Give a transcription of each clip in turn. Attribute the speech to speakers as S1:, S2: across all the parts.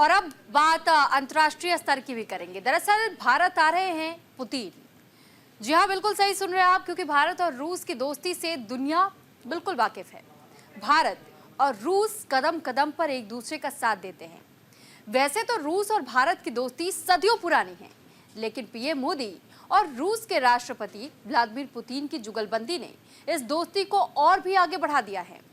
S1: और अब बात अंतर्राष्ट्रीय स्तर की भी करेंगे। दरअसल भारत आ रहे हैं पुतिन। जी हाँ, बिल्कुल सही सुन रहे हैं आप, क्योंकि भारत और रूस की दोस्ती से दुनिया बिल्कुल वाकिफ है। भारत और रूस कदम कदम पर एक दूसरे का साथ देते हैं। वैसे तो रूस और भारत की दोस्ती सदियों पुरानी है, लेकिन पीएम मोदी और रूस के राष्ट्रपति व्लादिमीर पुतिन की जुगलबंदी ने इस दोस्ती को और भी आगे बढ़ा दिया है।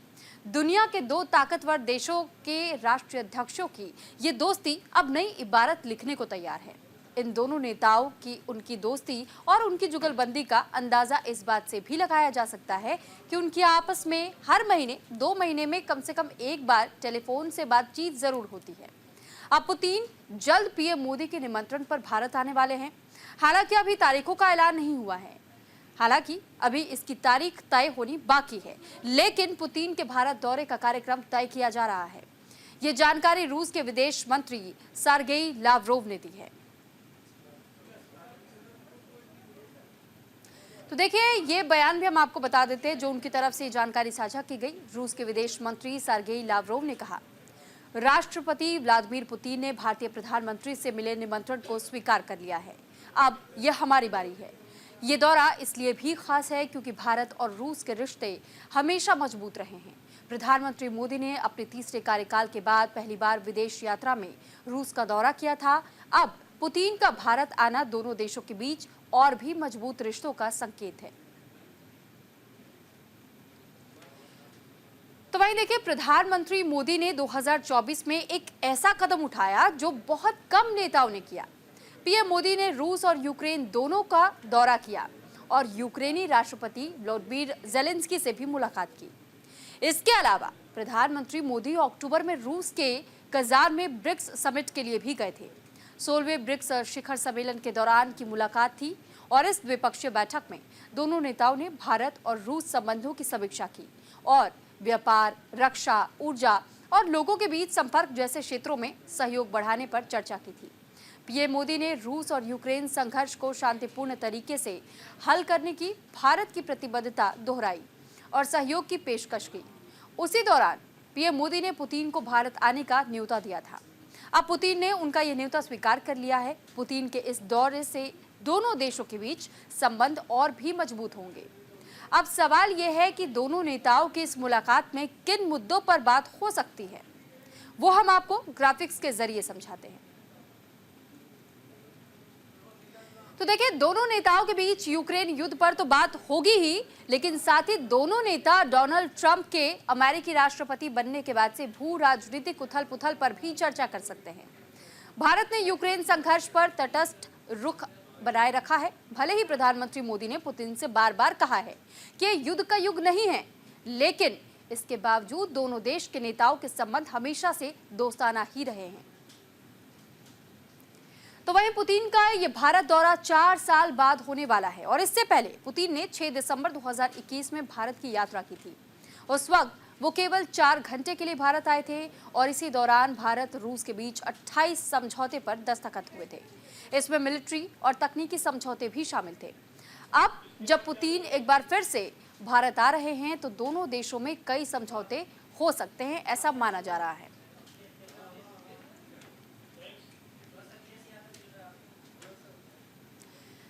S1: दुनिया के दो ताकतवर देशों के राष्ट्रीय अध्यक्षों की ये दोस्ती अब नई इबारत लिखने को तैयार है। इन दोनों नेताओं की उनकी दोस्ती और उनकी जुगलबंदी का अंदाजा इस बात से भी लगाया जा सकता है कि उनकी आपस में हर महीने 2 महीने में कम से कम एक बार टेलीफोन से बातचीत जरूर होती है। अब पुतिन जल्द पीएम मोदी के निमंत्रण पर भारत आने वाले हैं। हालांकि अभी तारीखों का ऐलान नहीं हुआ है। हालांकि अभी इसकी तारीख तय होनी बाकी है, लेकिन पुतिन के भारत दौरे का कार्यक्रम तय किया जा रहा है। ये जानकारी रूस के विदेश मंत्री सर्गेई लावरोव ने दी है। तो देखिए, ये बयान भी हम आपको बता देते हैं जो उनकी तरफ से जानकारी साझा की गई। रूस के विदेश मंत्री सर्गेई लावरोव ने कहा, राष्ट्रपति व्लादिमीर पुतिन ने भारतीय प्रधानमंत्री से मिले निमंत्रण को स्वीकार कर लिया है। अब यह हमारी बारी है। ये दौरा इसलिए भी खास है क्योंकि भारत और रूस के रिश्ते हमेशा मजबूत रहे हैं। प्रधानमंत्री मोदी ने अपने तीसरे कार्यकाल के बाद पहली बार विदेश यात्रा में रूस का दौरा किया था। अब पुतिन का भारत आना दोनों देशों के बीच और भी मजबूत रिश्तों का संकेत है। तो वहीं देखिए, प्रधानमंत्री मोदी ने 2024 में एक ऐसा कदम उठाया जो बहुत कम नेताओं ने किया। पीएम मोदी ने रूस और यूक्रेन दोनों का दौरा किया और यूक्रेनी राष्ट्रपति व्लोदिमीर ज़ेलेंस्की से भी मुलाकात की। इसके अलावा प्रधानमंत्री मोदी अक्टूबर में रूस के कजान में ब्रिक्स समिट के लिए भी गए थे। 16वें ब्रिक्स शिखर सम्मेलन के दौरान की मुलाकात थी और इस द्विपक्षीय बैठक में दोनों नेताओं ने भारत और रूस संबंधों की समीक्षा की और व्यापार, रक्षा, ऊर्जा और लोगों के बीच संपर्क जैसे क्षेत्रों में सहयोग बढ़ाने पर चर्चा की थी। पीएम मोदी ने रूस और यूक्रेन संघर्ष को शांतिपूर्ण तरीके से हल करने की भारत की प्रतिबद्धता दोहराई और सहयोग की पेशकश की। उसी दौरान पीएम मोदी ने पुतिन को भारत आने का न्योता दिया था। अब पुतिन ने उनका यह न्योता स्वीकार कर लिया है। पुतिन के इस दौरे से दोनों देशों के बीच संबंध और भी मजबूत होंगे। अब सवाल यह है कि दोनों नेताओं की इस मुलाकात में किन मुद्दों पर बात हो सकती है, वो हम आपको ग्राफिक्स के जरिए समझाते हैं। तो देखिए, दोनों नेताओं के बीच यूक्रेन युद्ध पर तो बात होगी ही, लेकिन साथ ही दोनों नेता डोनाल्ड ट्रंप के अमेरिकी राष्ट्रपति बनने के बाद से भू राजनीतिक उथल-पुथल पर भी चर्चा कर सकते हैं। भारत ने यूक्रेन संघर्ष पर तटस्थ रुख बनाए रखा है। भले ही प्रधानमंत्री मोदी ने पुतिन से बार-बार कहा है कि युद्ध का युग नहीं है, लेकिन इसके बावजूद दोनों देश के नेताओं के संबंध हमेशा से दोस्ताना ही रहे हैं। तो वहीं पुतिन का ये भारत दौरा 4 साल बाद होने वाला है और इससे पहले पुतिन ने 6 दिसंबर 2021 में भारत की यात्रा की थी। उस वक्त वो केवल 4 घंटे के लिए भारत आए थे और इसी दौरान भारत रूस के बीच 28 समझौते पर दस्तखत हुए थे। इसमें मिलिट्री और तकनीकी समझौते भी शामिल थे। अब जब पुतिन एक बार फिर से भारत आ रहे हैं तो दोनों देशों में कई समझौते हो सकते हैं, ऐसा माना जा रहा है।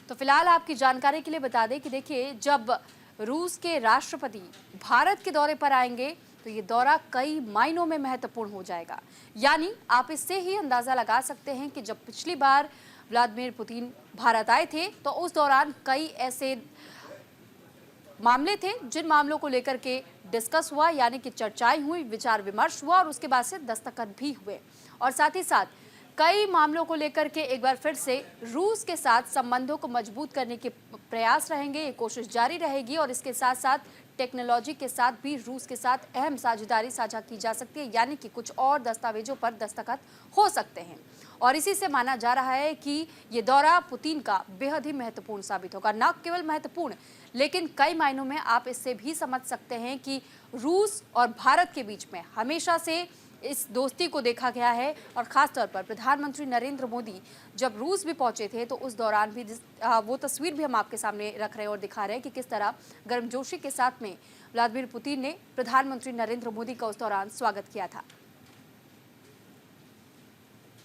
S1: तो फिलहाल आपकी जानकारी के लिए बता दें कि देखिए, जब रूस के राष्ट्रपति भारत के दौरे पर आएंगे तो ये दौरा कई मायनों में महत्वपूर्ण हो जाएगा। यानी आप इससे ही अंदाजा लगा सकते हैं कि जब पिछली बार व्लादिमीर पुतिन भारत आए थे तो उस दौरान कई ऐसे मामले थे जिन मामलों को लेकर के डिस्कस हुआ, यानी कि चर्चाएं हुई, विचार विमर्श हुआ और उसके बाद से दस्तखत भी हुए। और साथ ही साथ कई मामलों को लेकर के एक बार फिर से रूस के साथ संबंधों को मजबूत करने के प्रयास रहेंगे। ये कोशिश जारी रहेगी और इसके साथ साथ टेक्नोलॉजी के साथ भी रूस के साथ अहम साझेदारी साझा की जा सकती है, यानी कि कुछ और दस्तावेजों पर दस्तखत हो सकते हैं। और इसी से माना जा रहा है कि ये दौरा पुतिन का बेहद ही महत्वपूर्ण साबित होगा। न केवल महत्वपूर्ण, लेकिन कई मायनों में आप इससे भी समझ सकते हैं कि रूस और भारत के बीच में हमेशा से इस दोस्ती को देखा गया है। और खासतौर पर प्रधानमंत्री नरेंद्र मोदी जब रूस भी पहुंचे थे तो उस दौरान भी वो तस्वीर भी हम आपके सामने रख रहे हैं और दिखा रहे हैं कि किस तरह गर्मजोशी के साथ में व्लादिमीर पुतिन ने प्रधानमंत्री नरेंद्र मोदी का उस दौरान स्वागत किया था।